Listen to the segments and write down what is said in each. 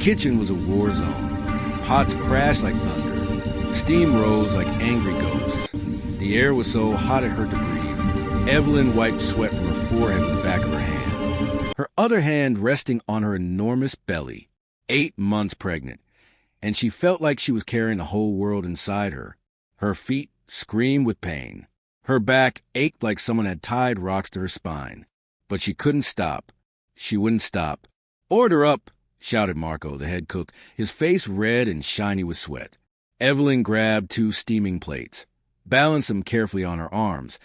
kitchen was a war zone. Pots crashed like thunder. Steam rose like angry ghosts. The air was so hot it hurt to breathe. Evelyn wiped sweat from her forehead with the back of her hand, her other hand resting on her enormous belly, 8 months pregnant, and she felt like she was carrying the whole world inside her. Her feet screamed with pain. Her back ached like someone had tied rocks to her spine. But she couldn't stop. She wouldn't stop. "Order up!" shouted Marco, the head cook, his face red and shiny with sweat. Evelyn grabbed 2 steaming plates, balanced them carefully on her arms,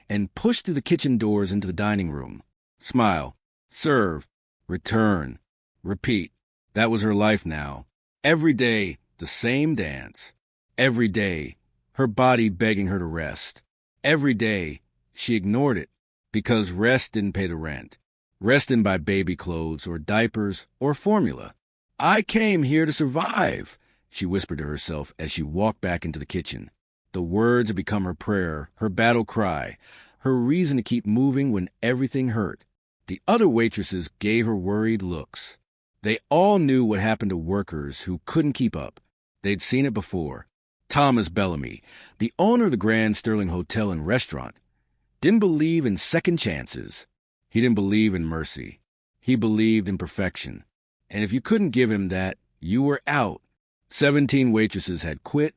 and pushed through the kitchen doors into the dining room. Smile. Serve. Return. Repeat. That was her life now. Every day, the same dance. Every day, her body begging her to rest. Every day, she ignored it, because rest didn't pay the rent. Rest didn't buy baby clothes or diapers or formula. "I came here to survive," she whispered to herself as she walked back into the kitchen. The words had become her prayer, her battle cry, her reason to keep moving when everything hurt. The other waitresses gave her worried looks. They all knew what happened to workers who couldn't keep up. They'd seen it before. Thomas Bellamy, the owner of the Grand Sterling Hotel and Restaurant, didn't believe in second chances. He didn't believe in mercy. He believed in perfection. And if you couldn't give him that, you were out. 17 waitresses had quit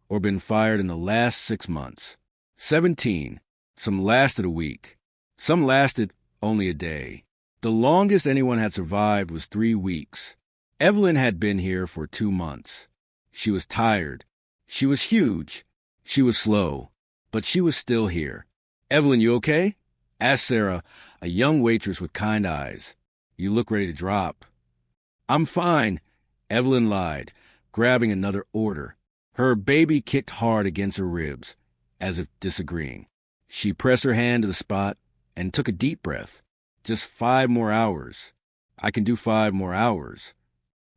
or been fired in the last 6 months. 17. Some lasted a week. Some lasted only a day. The longest anyone had survived was 3 weeks. Evelyn had been here for 2 months. She was tired. She was huge. She was slow. But she was still here. "Evelyn, you okay?" asked Sarah, a young waitress with kind eyes. "You look ready to drop." "I'm fine," Evelyn lied, grabbing another order. Her baby kicked hard against her ribs, as if disagreeing. She pressed her hand to the spot and took a deep breath. "Just 5 more hours. I can do 5 more hours."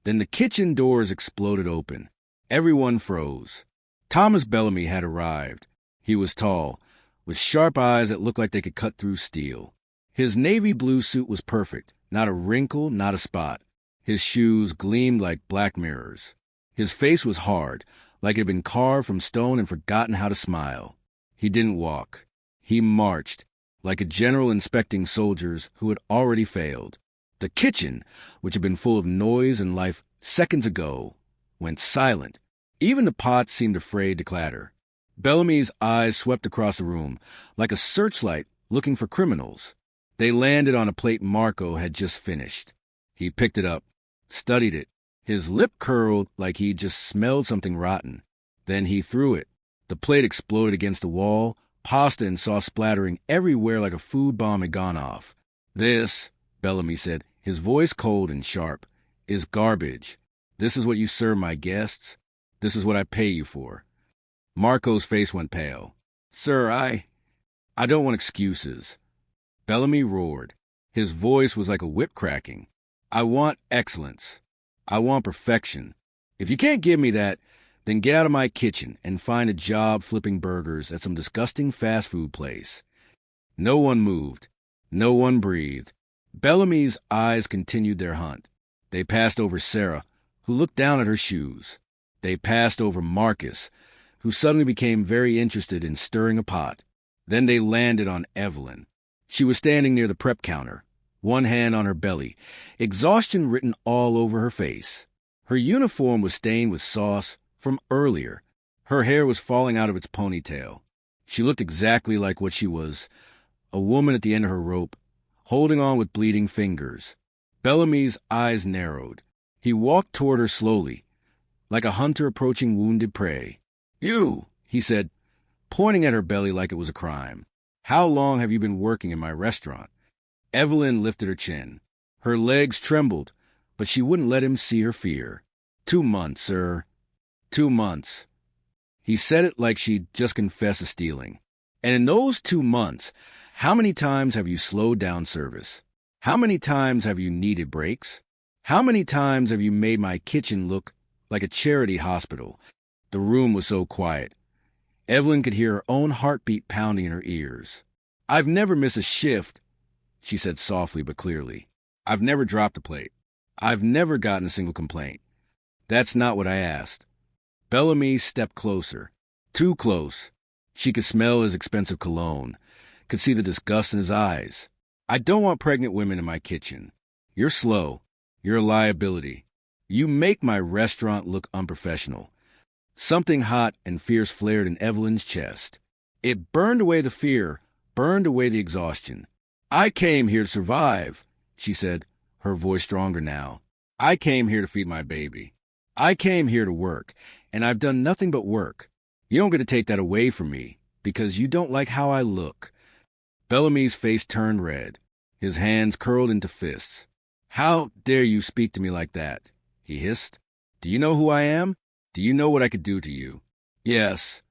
Then the kitchen doors exploded open. Everyone froze. Thomas Bellamy had arrived. He was tall, with sharp eyes that looked like they could cut through steel. His navy blue suit was perfect, not a wrinkle, not a spot. His shoes gleamed like black mirrors. His face was hard, like it had been carved from stone and forgotten how to smile. He didn't walk. He marched, like a general inspecting soldiers who had already failed. The kitchen, which had been full of noise and life seconds ago, went silent. Even the pots seemed afraid to clatter. Bellamy's eyes swept across the room, like a searchlight looking for criminals. They landed on a plate Marco had just finished. He picked it up, studied it. His lip curled like he'd just smelled something rotten. Then he threw it. The plate exploded against the wall, pasta and sauce splattering everywhere like a food bomb had gone off. "This," Bellamy said, his voice cold and sharp, "is garbage. This is what you serve my guests. This is what I pay you for." Marco's face went pale. "Sir, I don't want excuses." Bellamy roared. His voice was like a whip cracking. "I want excellence. I want perfection. If you can't give me that, then get out of my kitchen and find a job flipping burgers at some disgusting fast food place." No one moved. No one breathed. Bellamy's eyes continued their hunt. They passed over Sarah, who looked down at her shoes. They passed over Marcus, who suddenly became very interested in stirring a pot. Then they landed on Evelyn. She was standing near the prep counter, one hand on her belly, exhaustion written all over her face. Her uniform was stained with sauce from earlier. Her hair was falling out of its ponytail. She looked exactly like what she was, a woman at the end of her rope, holding on with bleeding fingers. Bellamy's eyes narrowed. He walked toward her slowly, like a hunter approaching wounded prey. "You," he said, pointing at her belly like it was a crime. "How long have you been working in my restaurant?" Evelyn lifted her chin. Her legs trembled, but she wouldn't let him see her fear. 2 months, sir. 2 months. He said it like she'd just confessed to stealing. "And in those 2 months, how many times have you slowed down service? How many times have you needed breaks? How many times have you made my kitchen look like a charity hospital?" The room was so quiet. Evelyn could hear her own heartbeat pounding in her ears. "I've never missed a shift," she said softly but clearly. "I've never dropped a plate. I've never gotten a single complaint. That's not what I asked. Bellamy stepped closer. Too close. She could smell his expensive cologne, could see the disgust in his eyes. I don't want pregnant women in my kitchen. You're slow. You're a liability. You make my restaurant look unprofessional. Something hot and fierce flared in Evelyn's chest. It burned away the fear, burned away the exhaustion. I came here to survive, she said, her voice stronger now. I came here to feed my baby. I came here to work, and I've done nothing but work. You don't get to take that away from me, because you don't like how I look. Bellamy's face turned red. His hands curled into fists. How dare you speak to me like that? He hissed. Do you know who I am? Do you know what I could do to you? Yes,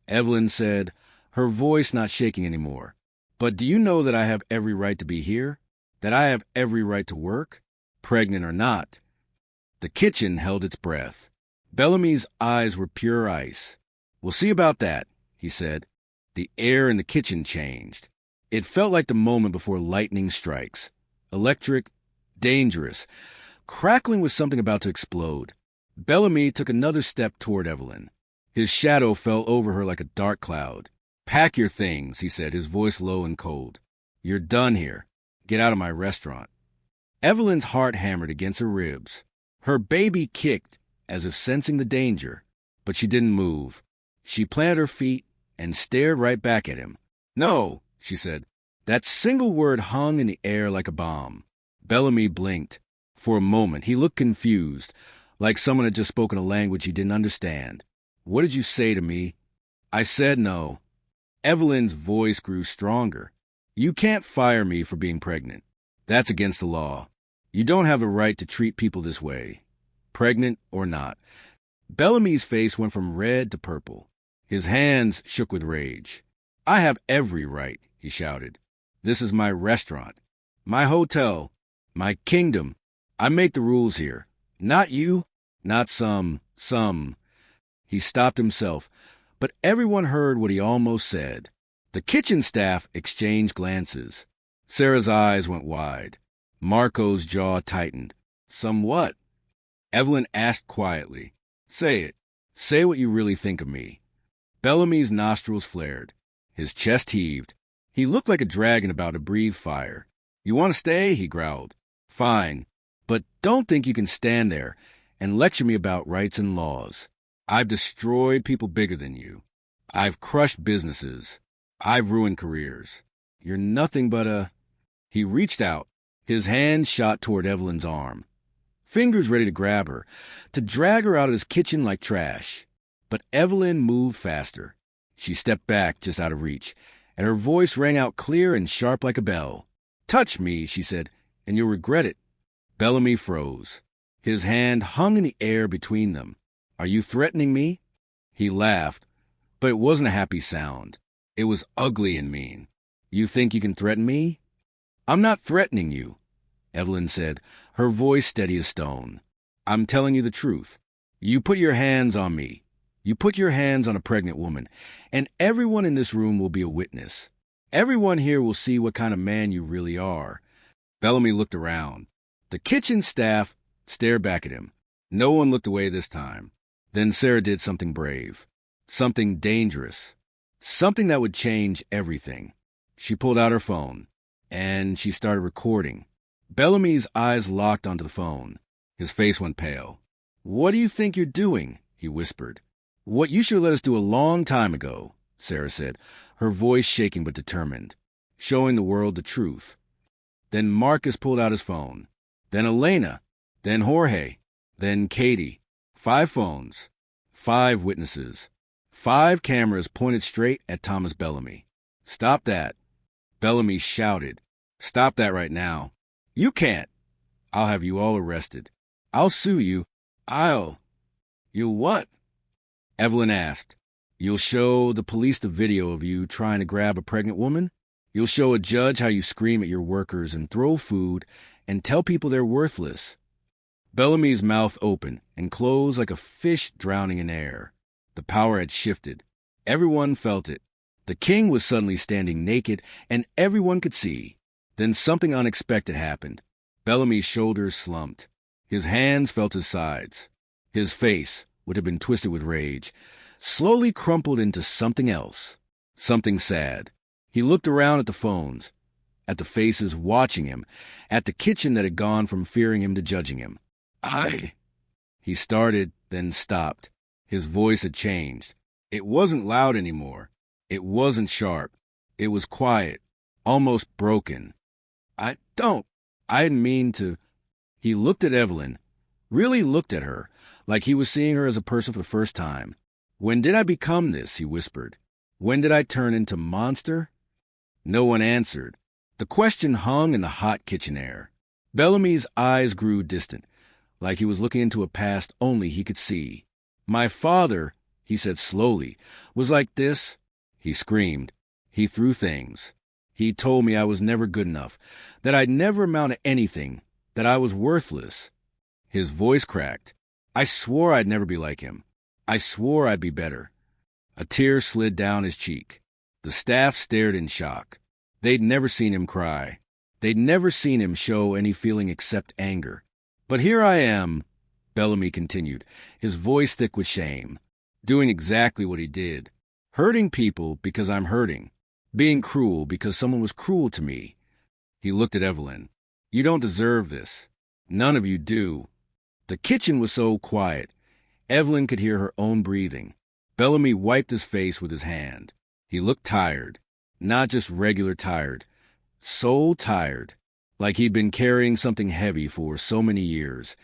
Evelyn said, her voice not shaking anymore. But do you know that I have every right to be here? That I have every right to work? Pregnant or not? The kitchen held its breath. Bellamy's eyes were pure ice. We'll see about that, he said. The air in the kitchen changed. It felt like the moment before lightning strikes. Electric, dangerous, crackling with something about to explode. Bellamy took another step toward Evelyn. His shadow fell over her like a dark cloud. Pack your things, he said, his voice low and cold. You're done here. Get out of my restaurant. Evelyn's heart hammered against her ribs. Her baby kicked, as if sensing the danger, but she didn't move. She planted her feet and stared right back at him. No, she said. That single word hung in the air like a bomb. Bellamy blinked. For a moment, he looked confused, like someone had just spoken a language he didn't understand. What did you say to me? I said no. Evelyn's voice grew stronger. You can't fire me for being pregnant. That's against the law. You don't have a right to treat people this way, pregnant or not. Bellamy's face went from red to purple. His hands shook with rage. I have every right, he shouted. This is my restaurant, my hotel, my kingdom. I make the rules here. Not you, not some. He stopped himself, but everyone heard what he almost said. The kitchen staff exchanged glances. Sarah's eyes went wide. Marco's jaw tightened. Some what? Evelyn asked quietly. Say it. Say what you really think of me. Bellamy's nostrils flared. His chest heaved. He looked like a dragon about to breathe fire. You want to stay? He growled. Fine. But don't think you can stand there and lecture me about rights and laws. I've destroyed people bigger than you. I've crushed businesses. I've ruined careers. You're nothing but a... He reached out. His hand shot toward Evelyn's arm. Fingers ready to grab her, to drag her out of his kitchen like trash. But Evelyn moved faster. She stepped back just out of reach, and her voice rang out clear and sharp like a bell. Touch me, she said, and you'll regret it. Bellamy froze. His hand hung in the air between them. Are you threatening me? He laughed, but it wasn't a happy sound. It was ugly and mean. You think you can threaten me? I'm not threatening you, Evelyn said, her voice steady as stone. I'm telling you the truth. You put your hands on me. You put your hands on a pregnant woman, and everyone in this room will be a witness. Everyone here will see what kind of man you really are. Bellamy looked around. The kitchen staff stared back at him. No one looked away this time. Then Sarah did something brave, something dangerous, something that would change everything. She pulled out her phone, and she started recording. Bellamy's eyes locked onto the phone. His face went pale. What do you think you're doing? He whispered. What you should let us do a long time ago, Sarah said, her voice shaking but determined, showing the world the truth. Then Marcus pulled out his phone. Then Elena. Then Jorge. Then Katie. 5 phones. 5 witnesses. 5 cameras pointed straight at Thomas Bellamy. Stop that. Bellamy shouted. Stop that right now. You can't. I'll have you all arrested. I'll sue you. You'll what? Evelyn asked. You'll show the police the video of you trying to grab a pregnant woman? You'll show a judge how you scream at your workers and throw food and tell people they're worthless. Bellamy's mouth opened and closed like a fish drowning in air. The power had shifted. Everyone felt it. The king was suddenly standing naked, and everyone could see. Then something unexpected happened. Bellamy's shoulders slumped. His hands felt his sides. His face, which had been twisted with rage, slowly crumpled into something else, something sad. He looked around at the phones, at the faces watching him, at the kitchen that had gone from fearing him to judging him. He started, then stopped. His voice had changed. It wasn't loud anymore. It wasn't sharp. It was quiet, almost broken. I didn't mean to. He looked at Evelyn, really looked at her, like he was seeing her as a person for the first time. When did I become this? He whispered. When did I turn into monster? No one answered. The question hung in the hot kitchen air. Bellamy's eyes grew distant, like he was looking into a past only he could see. My father, he said slowly, was like this. He screamed. He threw things. He told me I was never good enough, that I'd never amount to anything, that I was worthless. His voice cracked. I swore I'd never be like him. I swore I'd be better. A tear slid down his cheek. The staff stared in shock. They'd never seen him cry. They'd never seen him show any feeling except anger. But here I am, Bellamy continued, his voice thick with shame, doing exactly what he did, hurting people because I'm hurting, being cruel because someone was cruel to me. He looked at Evelyn. You don't deserve this. None of you do. The kitchen was so quiet. Evelyn could hear her own breathing. Bellamy wiped his face with his hand. He looked tired, not just regular tired, so tired, like he'd been carrying something heavy for so many years.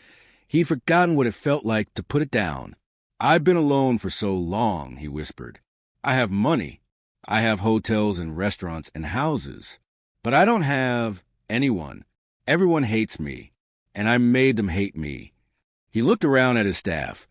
He'd forgotten what it felt like to put it down. I've been alone for so long, he whispered. I have money. I have hotels and restaurants and houses. But I don't have anyone. Everyone hates me, and I made them hate me. He looked around at his staff,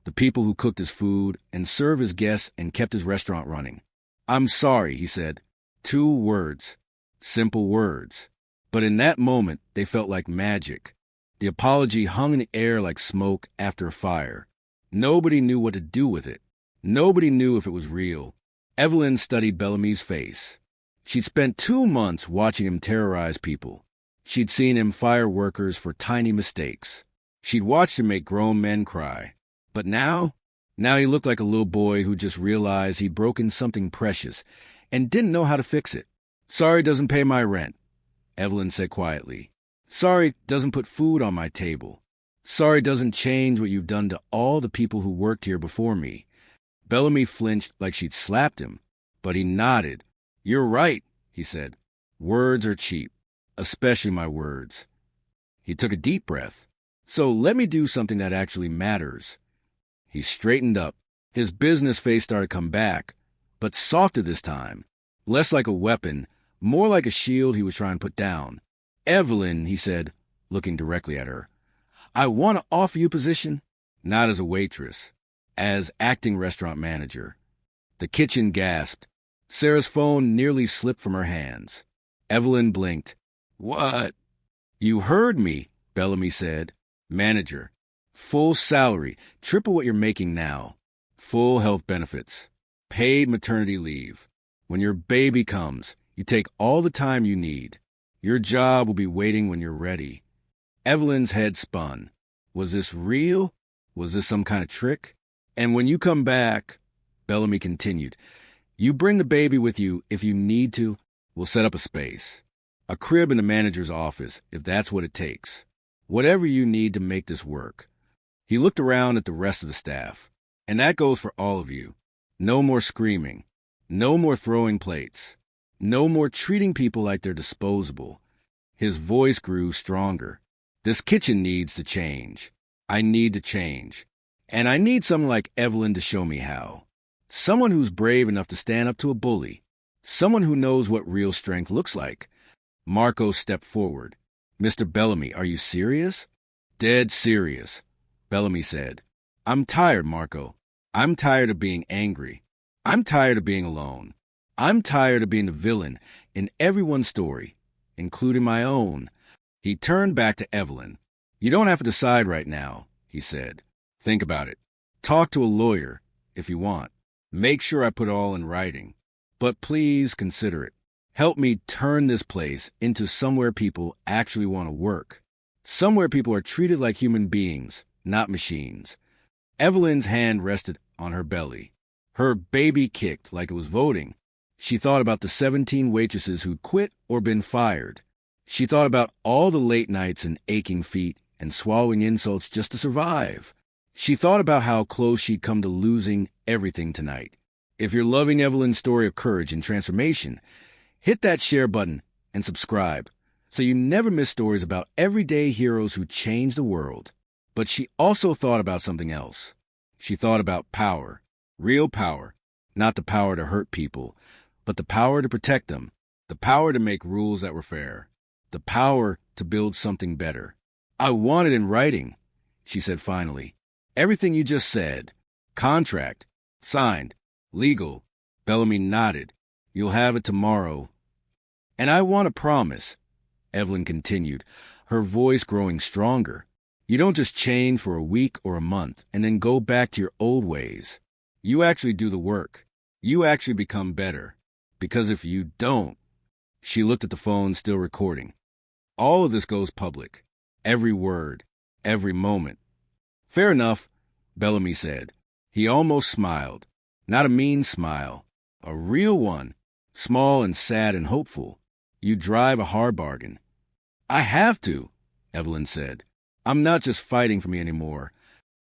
the people who cooked his food and served his guests and kept his restaurant running. I'm sorry, he said. 2 words. Simple words. But in that moment, they felt like magic. The apology hung in the air like smoke after a fire. Nobody knew what to do with it. Nobody knew if it was real. Evelyn studied Bellamy's face. She'd spent 2 months watching him terrorize people. She'd seen him fire workers for tiny mistakes. She'd watched him make grown men cry. But now he looked like a little boy who just realized he'd broken something precious and didn't know how to fix it. Sorry doesn't pay my rent, Evelyn said quietly. Sorry doesn't put food on my table. Sorry doesn't change what you've done to all the people who worked here before me. Bellamy flinched like she'd slapped him, but he nodded. You're right, he said. Words are cheap, especially my words. He took a deep breath. So let me do something that actually matters. He straightened up. His business face started to come back, but softer this time. Less like a weapon, more like a shield he was trying to put down. Evelyn, he said, looking directly at her, I want to offer you a position, not as a waitress, as acting restaurant manager. The kitchen gasped. Sarah's phone nearly slipped from her hands. Evelyn blinked. What? You heard me, Bellamy said. Manager. Full salary, triple what you're making now. Full health benefits. Paid maternity leave. When your baby comes, you take all the time you need. Your job will be waiting when you're ready. Evelyn's head spun. Was this real? Was this some kind of trick? And when you come back, Bellamy continued, you bring the baby with you if you need to. We'll set up a space. A crib in the manager's office, if that's what it takes. Whatever you need to make this work. He looked around at the rest of the staff. And that goes for all of you. No more screaming. No more throwing plates. No more treating people like they're disposable. His voice grew stronger. This kitchen needs to change. I need to change. And I need someone like Evelyn to show me how. Someone who's brave enough to stand up to a bully. Someone who knows what real strength looks like. Marco stepped forward. Mr. Bellamy, are you serious? Dead serious, Bellamy said. I'm tired, Marco. I'm tired of being angry. I'm tired of being alone. I'm tired of being the villain in everyone's story, including my own. He turned back to Evelyn. You don't have to decide right now, he said. Think about it. Talk to a lawyer, if you want. Make sure I put it all in writing. But please consider it. Help me turn this place into somewhere people actually want to work. Somewhere people are treated like human beings, not machines. Evelyn's hand rested on her belly. Her baby kicked like it was voting. She thought about the 17 waitresses who'd quit or been fired. She thought about all the late nights and aching feet and swallowing insults just to survive. She thought about how close she'd come to losing everything tonight. If you're loving Evelyn's story of courage and transformation, hit that share button and subscribe so you never miss stories about everyday heroes who changed the world. But she also thought about something else. She thought about power, real power, not the power to hurt people, but the power to protect them, the power to make rules that were fair, the power to build something better. I want it in writing, she said finally. Everything you just said. Contract. Signed. Legal. Bellamy nodded. You'll have it tomorrow. And I want a promise, Evelyn continued, her voice growing stronger. You don't just change for a week or a month and then go back to your old ways. You actually do the work. You actually become better. Because if you don't... She looked at the phone, still recording. All of this goes public. Every word. Every moment. Fair enough, Bellamy said. He almost smiled. Not a mean smile. A real one. Small and sad and hopeful. You drive a hard bargain. I have to, Evelyn said. I'm not just fighting for me anymore.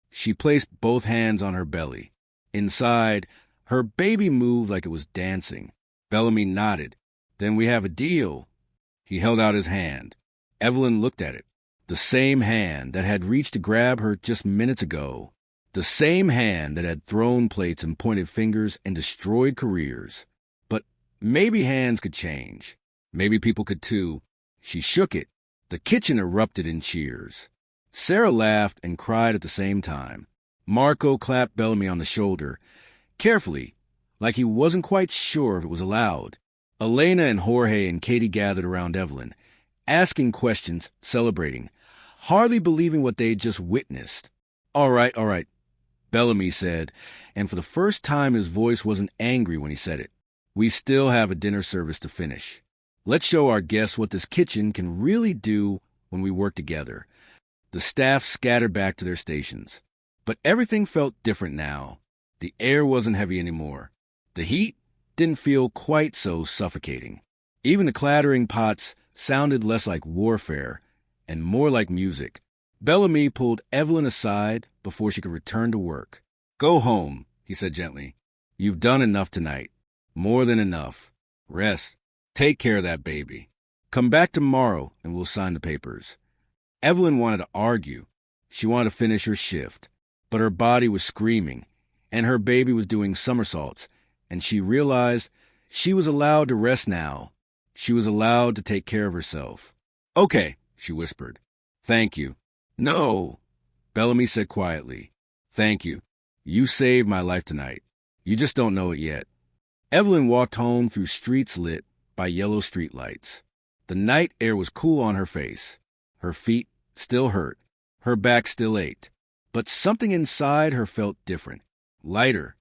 She placed both hands on her belly. Inside, her baby moved like it was dancing. Bellamy nodded. Then we have a deal. He held out his hand. Evelyn looked at it. The same hand that had reached to grab her just minutes ago. The same hand that had thrown plates and pointed fingers and destroyed careers. But maybe hands could change. Maybe people could too. She shook it. The kitchen erupted in cheers. Sarah laughed and cried at the same time. Marco clapped Bellamy on the shoulder, carefully, like he wasn't quite sure if it was allowed. Elena and Jorge and Katie gathered around Evelyn, asking questions, celebrating, hardly believing what they'd just witnessed. All right, Bellamy said, and for the first time his voice wasn't angry when he said it. We still have a dinner service to finish. Let's show our guests what this kitchen can really do when we work together. The staff scattered back to their stations. But everything felt different now. The air wasn't heavy anymore. The heat didn't feel quite so suffocating. Even the clattering pots sounded less like warfare and more like music. Bellamy pulled Evelyn aside before she could return to work. Go home, he said gently. You've done enough tonight. More than enough. Rest. Take care of that baby. Come back tomorrow and we'll sign the papers. Evelyn wanted to argue. She wanted to finish her shift. But her body was screaming, and her baby was doing somersaults, and she realized she was allowed to rest now. She was allowed to take care of herself. Okay, she whispered. Thank you. No, Bellamy said quietly. Thank you. You saved my life tonight. You just don't know it yet. Evelyn walked home through streets lit by yellow streetlights. The night air was cool on her face. Her feet still hurt. Her back still ached. But something inside her felt different, lighter.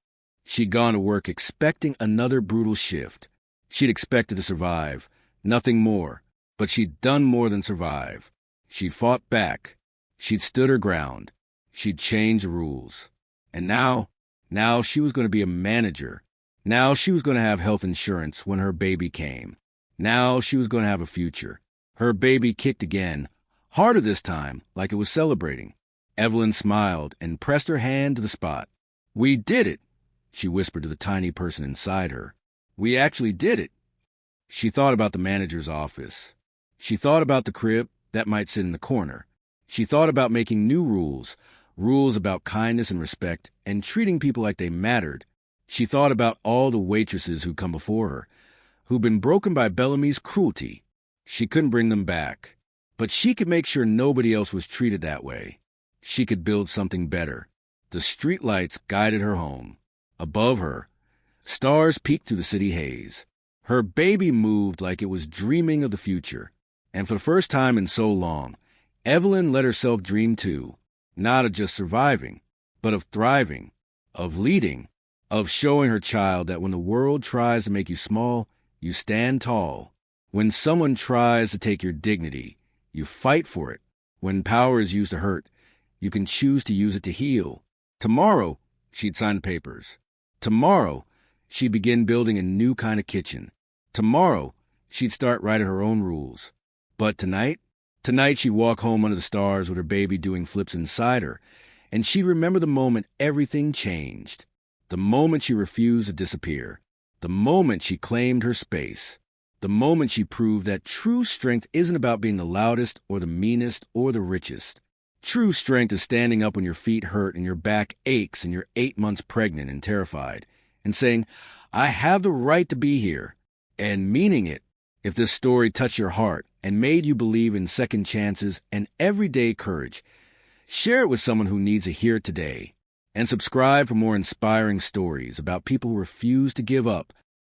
She'd gone to work expecting another brutal shift. She'd expected to survive, nothing more. But she'd done more than survive. She'd fought back. She'd stood her ground. She'd changed the rules. And now she was going to be a manager. Now she was going to have health insurance when her baby came. Now she was going to have a future. Her baby kicked again, harder this time, like it was celebrating. Evelyn smiled and pressed her hand to the spot. We did it, she whispered to the tiny person inside her. We actually did it. She thought about the manager's office. She thought about the crib that might sit in the corner. She thought about making new rules, rules about kindness and respect, and treating people like they mattered. She thought about all the waitresses who'd come before her, who'd been broken by Bellamy's cruelty. She couldn't bring them back, but she could make sure nobody else was treated that way. She could build something better. The streetlights guided her home. Above her, stars peeked through the city haze. Her baby moved like it was dreaming of the future. And for the first time in so long, Evelyn let herself dream too, not of just surviving, but of thriving, of leading, of showing her child that when the world tries to make you small, you stand tall. When someone tries to take your dignity, you fight for it. When power is used to hurt, you can choose to use it to heal. Tomorrow, she'd sign the papers. Tomorrow, she'd begin building a new kind of kitchen. Tomorrow, she'd start writing her own rules. But tonight she'd walk home under the stars with her baby doing flips inside her, and she'd remember the moment everything changed. The moment she refused to disappear. The moment she claimed her space. The moment she proved that true strength isn't about being the loudest or the meanest or the richest. True strength is standing up when your feet hurt and your back aches and you're 8 months pregnant and terrified, and saying, I have the right to be here, and meaning it. If this story touched your heart and made you believe in second chances and everyday courage, share it with someone who needs to hear it today. And subscribe for more inspiring stories about people who refuse to give up